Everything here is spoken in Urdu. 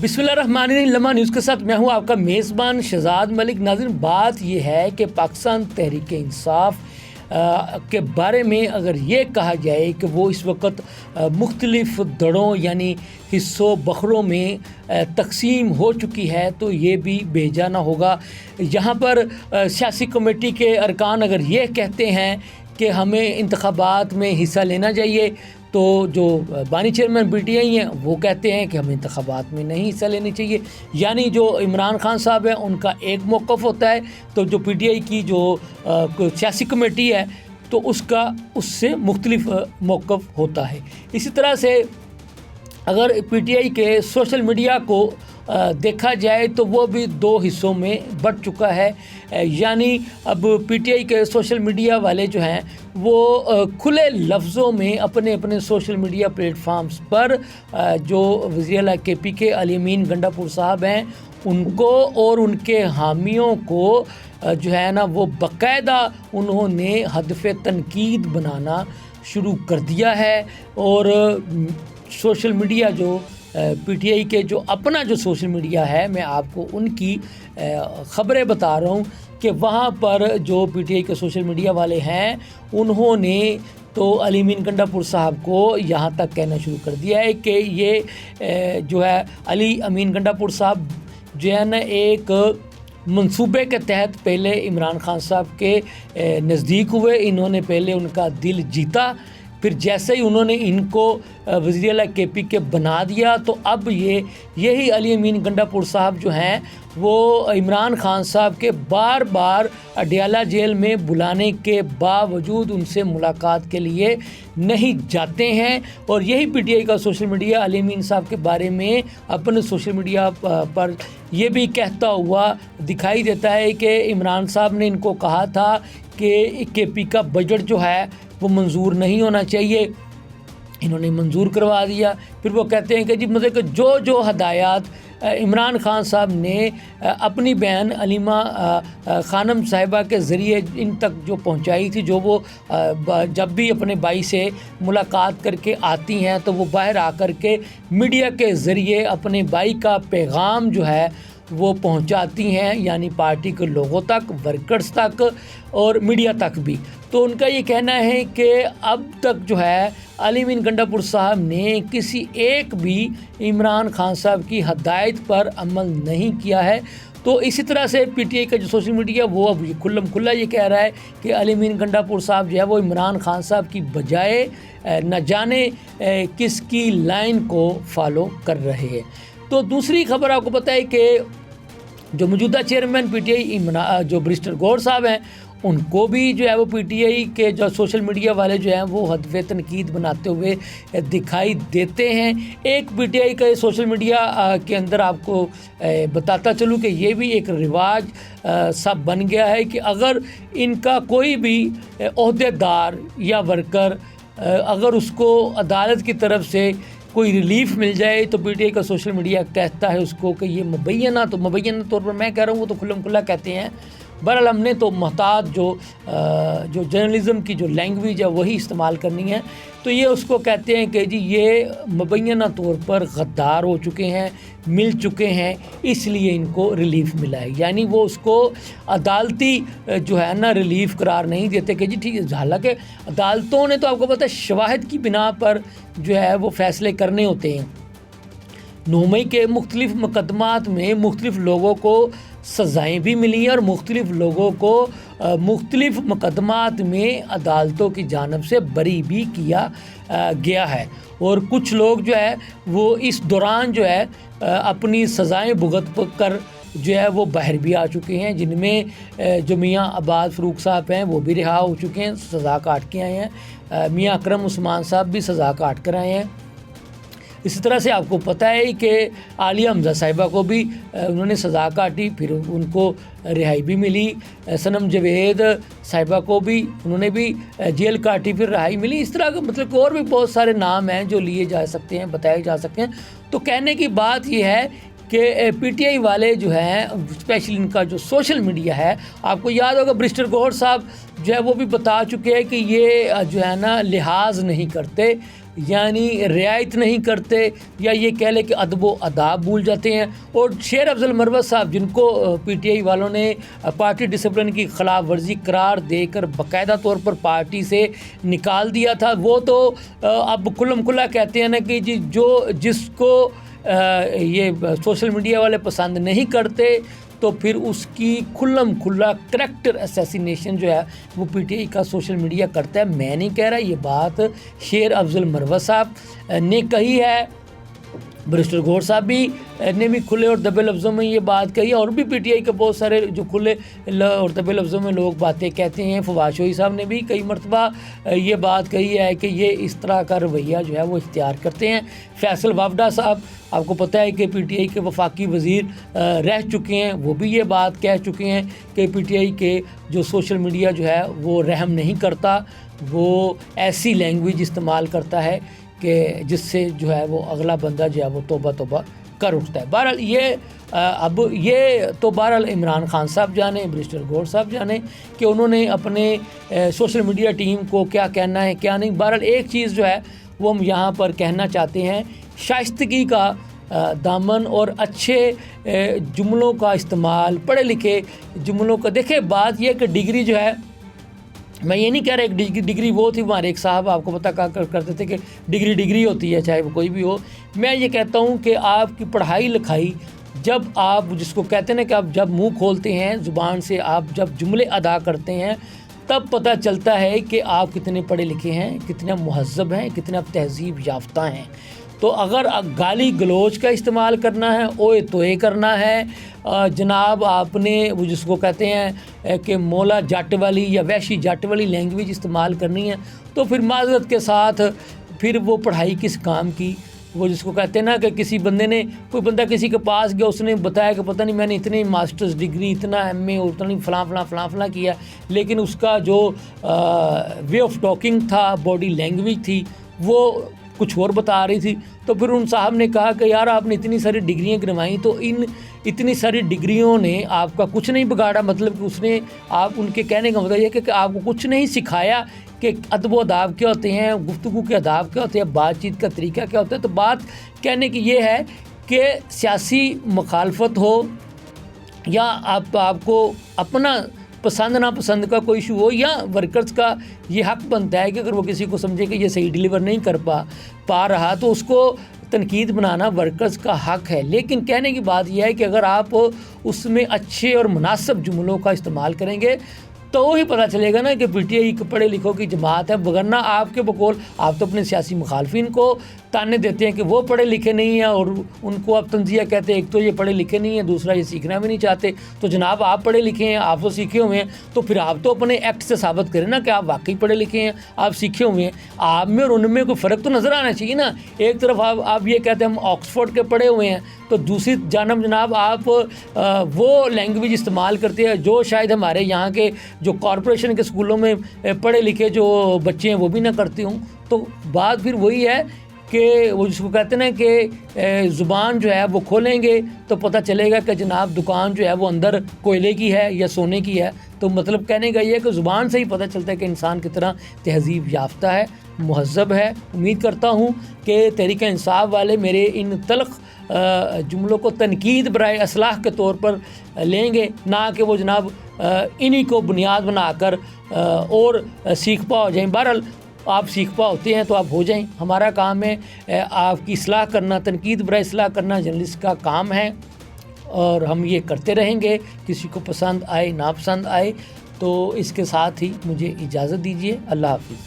بسم اللہ الرحمن الرحیم۔ لمحہ نیوز کے ساتھ میں ہوں آپ کا میزبان شہزاد ملک۔ ناظرین، بات یہ ہے کہ پاکستان تحریک انصاف کے بارے میں اگر یہ کہا جائے کہ وہ اس وقت مختلف دڑوں یعنی حصوں بخروں میں تقسیم ہو چکی ہے تو یہ بھی بے جا نہ ہوگا۔ یہاں پر سیاسی کمیٹی کے ارکان اگر یہ کہتے ہیں کہ ہمیں انتخابات میں حصہ لینا چاہیے، تو جو بانی چیئرمین پی ٹی آئی ہیں وہ کہتے ہیں کہ ہمیں انتخابات میں نہیں حصہ لینا چاہیے۔ یعنی جو عمران خان صاحب ہیں ان کا ایک موقف ہوتا ہے، تو جو پی ٹی آئی کی جو سیاسی کمیٹی ہے تو اس کا اس سے مختلف موقف ہوتا ہے۔ اسی طرح سے اگر پی ٹی آئی کے سوشل میڈیا کو دیکھا جائے تو وہ بھی دو حصوں میں بٹ چکا ہے۔ یعنی اب پی ٹی آئی کے سوشل میڈیا والے جو ہیں وہ کھلے لفظوں میں اپنے اپنے سوشل میڈیا پلیٹ فارمز پر جو وزیر اعلیٰ کے پی کے علی امین گنڈا پور صاحب ہیں ان کو اور ان کے حامیوں کو جو ہے نا وہ باقاعدہ انہوں نے ہدف تنقید بنانا شروع کر دیا ہے۔ اور سوشل میڈیا جو پی ٹی آئی کے جو اپنا جو سوشل میڈیا ہے، میں آپ کو ان کی خبریں بتا رہا ہوں کہ وہاں پر جو پی ٹی آئی کے سوشل میڈیا والے ہیں انہوں نے تو علی امین گنڈا پور صاحب کو یہاں تک کہنا شروع کر دیا ہے کہ یہ جو ہے علی امین گنڈا پور صاحب جو ہے نا ایک منصوبے کے تحت پہلے عمران خان صاحب کے نزدیک ہوئے، انہوں نے پہلے ان کا دل جیتا، پھر جیسے ہی انہوں نے ان کو وزیر اعلیٰ کے پی کے بنا دیا تو اب یہی علی امین گنڈا پور صاحب جو ہیں وہ عمران خان صاحب کے بار بار اڈیالہ جیل میں بلانے کے باوجود ان سے ملاقات کے لیے نہیں جاتے ہیں۔ اور یہی پی ٹی آئی کا سوشل میڈیا علی امین صاحب کے بارے میں اپنے سوشل میڈیا پر یہ بھی کہتا ہوا دکھائی دیتا ہے کہ عمران صاحب نے ان کو کہا تھا کہ کے پی کا بجٹ جو ہے وہ منظور نہیں ہونا چاہیے، انہوں نے منظور کروا دیا۔ پھر وہ کہتے ہیں کہ جی مطلب کہ جو ہدایات عمران خان صاحب نے اپنی بہن علیمہ خانم صاحبہ کے ذریعے ان تک جو پہنچائی تھی، جو وہ جب بھی اپنے بھائی سے ملاقات کر کے آتی ہیں تو وہ باہر آ کر کے میڈیا کے ذریعے اپنے بھائی کا پیغام جو ہے وہ پہنچاتی ہیں، یعنی پارٹی کے لوگوں تک، ورکرز تک اور میڈیا تک بھی۔ تو ان کا یہ کہنا ہے کہ اب تک جو ہے علی امین گنڈا پور صاحب نے کسی ایک بھی عمران خان صاحب کی ہدایت پر عمل نہیں کیا ہے۔ تو اسی طرح سے پی ٹی آئی کا جو سوشل میڈیا وہ اب کھلم کھلا یہ کہہ رہا ہے کہ علی امین گنڈا پور صاحب جو ہے وہ عمران خان صاحب کی بجائے نہ جانے کس کی لائن کو فالو کر رہے ہیں۔ تو دوسری خبر آپ کو پتہ ہے کہ جو موجودہ چیئرمین پی ٹی آئی جو برسٹر گور صاحب ہیں ان کو بھی جو ہے وہ پی ٹی آئی کے جو سوشل میڈیا والے جو ہیں وہ ہدف تنقید بناتے ہوئے دکھائی دیتے ہیں۔ ایک پی ٹی آئی کا سوشل میڈیا کے اندر آپ کو بتاتا چلوں کہ یہ بھی ایک رواج سب بن گیا ہے کہ اگر ان کا کوئی بھی عہدے دار یا ورکر اگر اس کو عدالت کی طرف سے کوئی ریلیف مل جائے تو پی ٹی آئی کا سوشل میڈیا کہتا ہے اس کو کہ یہ مبینہ طور پر میں کہہ رہا ہوں، وہ تو کھلم کھلا کہتے ہیں۔ بہرحال ہم نے تو محتاط جو جرنلزم کی جو لینگویج ہے وہی استعمال کرنی ہے، تو یہ اس کو کہتے ہیں کہ جی یہ مبینہ طور پر غدار ہو چکے ہیں، مل چکے ہیں، اس لیے ان کو ریلیف ملا ہے۔ یعنی وہ اس کو عدالتی جو ہے نا ریلیف قرار نہیں دیتے کہ جی ٹھیک ہے، حالانکہ عدالتوں نے تو آپ کو پتہ ہے شواہد کی بنا پر جو ہے وہ فیصلے کرنے ہوتے ہیں۔ 9 مئی کے مختلف مقدمات میں مختلف لوگوں کو سزائیں بھی ملی ہیں اور مختلف لوگوں کو مختلف مقدمات میں عدالتوں کی جانب سے بری بھی کیا گیا ہے۔ اور کچھ لوگ جو ہے وہ اس دوران جو ہے اپنی سزائیں بھگت کر جو ہے وہ باہر بھی آ چکے ہیں، جن میں جو میاں عباد فروخ صاحب ہیں وہ بھی رہا ہو چکے ہیں، سزا کاٹ کے آئے ہیں۔ میاں اکرم عثمان صاحب بھی سزا کاٹ کر آئے ہیں۔ اسی طرح سے آپ کو پتہ ہے کہ عالیہ حمزہ صاحبہ کو بھی انہوں نے سزا کاٹی، پھر ان کو رہائی بھی ملی۔ صنم جاوید صاحبہ کو بھی انہوں نے بھی جیل کاٹی، پھر رہائی ملی۔ اس طرح مطلب کہ اور بھی بہت سارے نام ہیں جو لیے جا سکتے ہیں، بتائے جا سکتے ہیں۔ تو کہنے کی بات یہ ہے کہ پی ٹی آئی والے جو ہیں اسپیشلی ان کا جو سوشل میڈیا ہے، آپ کو یاد ہوگا برسٹر گور صاحب جو ہے وہ بھی بتا چکے ہیں کہ یہ جو ہے نا لحاظ نہیں کرتے یعنی رعایت نہیں کرتے، یا یہ کہہ لیں کہ ادب و آداب بھول جاتے ہیں۔ اور شیر افضل مروت صاحب، جن کو پی ٹی آئی والوں نے پارٹی ڈسپلن کی خلاف ورزی قرار دے کر باقاعدہ طور پر پارٹی سے نکال دیا تھا، وہ تو اب کھلم کھلا کہتے ہیں نا کہ جی جس کو یہ سوشل میڈیا والے پسند نہیں کرتے تو پھر اس کی کھلم کھلا کریکٹر اسیسینیشن جو ہے وہ پی ٹی آئی کا سوشل میڈیا کرتا ہے۔ میں نہیں کہہ رہا، یہ بات شیر افضل مروت صاحب نے کہی ہے، برسٹر گور صاحب بھی نے بھی کھلے اور دبے لفظوں میں یہ بات کہی ہے، اور بھی پی ٹی آئی کے بہت سارے جو کھلے اور دبے لفظوں میں لوگ باتیں کہتے ہیں۔ فواد شوقی صاحب نے بھی کئی مرتبہ یہ بات کہی ہے کہ یہ اس طرح کا رویہ جو ہے وہ اختیار کرتے ہیں۔ فیصل وافڈا صاحب، آپ کو پتہ ہے کہ پی ٹی آئی کے وفاقی وزیر رہ چکے ہیں، وہ بھی یہ بات کہہ چکے ہیں کہ پی ٹی آئی کے جو سوشل میڈیا جو ہے وہ رحم نہیں کرتا، وہ ایسی لینگویج استعمال کرتا ہے کہ جس سے جو ہے وہ اگلا بندہ جو ہے وہ توبہ توبہ کر اٹھتا ہے۔ بہرحال یہ تو بہرحال عمران خان صاحب جانے، برسٹر گور صاحب جانے کہ انہوں نے اپنے سوشل میڈیا ٹیم کو کیا کہنا ہے کیا نہیں۔ بہرحال ایک چیز جو ہے وہ ہم یہاں پر کہنا چاہتے ہیں، شائستگی کا دامن اور اچھے جملوں کا استعمال، پڑھے لکھے جملوں کا۔ دیکھیں بات یہ کہ ڈگری جو ہے، میں یہ نہیں کہہ رہا ایک ڈگری وہ تھی، ہمارے ایک صاحب آپ کو پتہ کرتے تھے کہ ڈگری ہوتی ہے چاہے وہ کوئی بھی ہو۔ میں یہ کہتا ہوں کہ آپ کی پڑھائی لکھائی، جب آپ جس کو کہتے ہیں نا کہ آپ جب منہ کھولتے ہیں زبان سے، آپ جب جملے ادا کرتے ہیں تب پتہ چلتا ہے کہ آپ کتنے پڑھے لکھے ہیں، کتنا مہذب ہیں، کتنا تہذیب یافتہ ہیں۔ تو اگر گالی گلوچ کا استعمال کرنا ہے، اوئے توئے کرنا ہے، جناب آپ نے وہ جس کو کہتے ہیں کہ مولا جٹ والی یا وحشی جٹ والی لینگویج استعمال کرنی ہے، تو پھر معذرت کے ساتھ پھر وہ پڑھائی کس کام کی؟ وہ جس کو کہتے ہیں نا کہ کسی بندے نے، کوئی بندہ کسی کے پاس گیا، اس نے بتایا کہ پتہ نہیں میں نے اتنی ماسٹرز ڈگری، اتنا ایم اے اور اتنی فلاں کیا، لیکن اس کا جو وے آف ٹاکنگ تھا، باڈی لینگویج تھی، وہ کچھ اور بتا رہی تھی۔ تو پھر ان صاحب نے کہا کہ یار آپ نے اتنی ساری ڈگریاں گنوائیں، تو اتنی ساری ڈگریوں نے آپ کا کچھ نہیں بگاڑا، مطلب کہ اس نے آپ ان کے کہنے کا مطلب یہ کہ آپ کو کچھ نہیں سکھایا کہ ادب و آداب کیا ہوتے ہیں، گفتگو کے آداب کیا ہوتے ہیں، بات چیت کا طریقہ کیا ہوتا ہے۔ تو بات کہنے کی یہ ہے کہ سیاسی مخالفت ہو یا آپ کو اپنا پسند ناپسند کا کوئی ایشو ہو، یا ورکرز کا یہ حق بنتا ہے کہ اگر وہ کسی کو سمجھے کہ یہ صحیح ڈیلیور نہیں کر پا رہا تو اس کو تنقید بنانا ورکرز کا حق ہے۔ لیکن کہنے کی بات یہ ہے کہ اگر آپ اس میں اچھے اور مناسب جملوں کا استعمال کریں گے تو وہی پتہ چلے گا نا کہ پی ٹی آئی پڑھے لکھوں کی جماعت ہے، وگرنہ آپ کے بقول آپ تو اپنے سیاسی مخالفین کو تانے دیتے ہیں کہ وہ پڑھے لکھے نہیں ہیں، اور ان کو آپ تنزیہ کہتے ہیں، ایک تو یہ پڑھے لکھے نہیں ہیں، دوسرا یہ سیکھنا بھی نہیں چاہتے۔ تو جناب آپ پڑھے لکھے ہیں، آپ تو سیکھے ہوئے ہیں، تو پھر آپ تو اپنے ایکٹ سے ثابت کریں نا کہ آپ واقعی پڑھے لکھے ہیں، آپ سیکھے ہوئے ہیں۔ آپ میں اور ان میں کوئی فرق تو نظر آنا چاہیے نا۔ ایک طرف آپ یہ کہتے ہیں ہم آکسفورڈ کے پڑھے ہوئے ہیں، تو دوسری جانب جناب آپ وہ لینگویج استعمال کرتے ہیں جو شاید ہمارے یہاں کے جو کارپوریشن کے اسکولوں میں پڑھے لکھے جو بچے ہیں وہ بھی نہ کرتے ہوں۔ تو بات پھر وہی ہے کہ وہ جس کو کہتے ہیں نا کہ زبان جو ہے وہ کھولیں گے تو پتہ چلے گا کہ جناب دکان جو ہے وہ اندر کوئلے کی ہے یا سونے کی ہے۔ تو مطلب کہنے کا یہ ہے کہ زبان سے ہی پتہ چلتا ہے کہ انسان کتنا تہذیب یافتہ ہے، مہذب ہے۔ امید کرتا ہوں کہ تحریک انصاف والے میرے ان تلخ جملوں کو تنقید برائے اصلاح کے طور پر لیں گے، نہ کہ وہ جناب انہی کو بنیاد بنا کر اور سیکھ پا ہو جائیں۔ بہرحال آپ سیکھ پا ہوتے ہیں تو آپ ہو جائیں، ہمارا کام ہے آپ کی اصلاح کرنا، تنقید برائے اصلاح کرنا جرنلسٹ کا کام ہے، اور ہم یہ کرتے رہیں گے، کسی کو پسند آئے ناپسند آئے۔ تو اس کے ساتھ ہی مجھے اجازت دیجیے، اللہ حافظ۔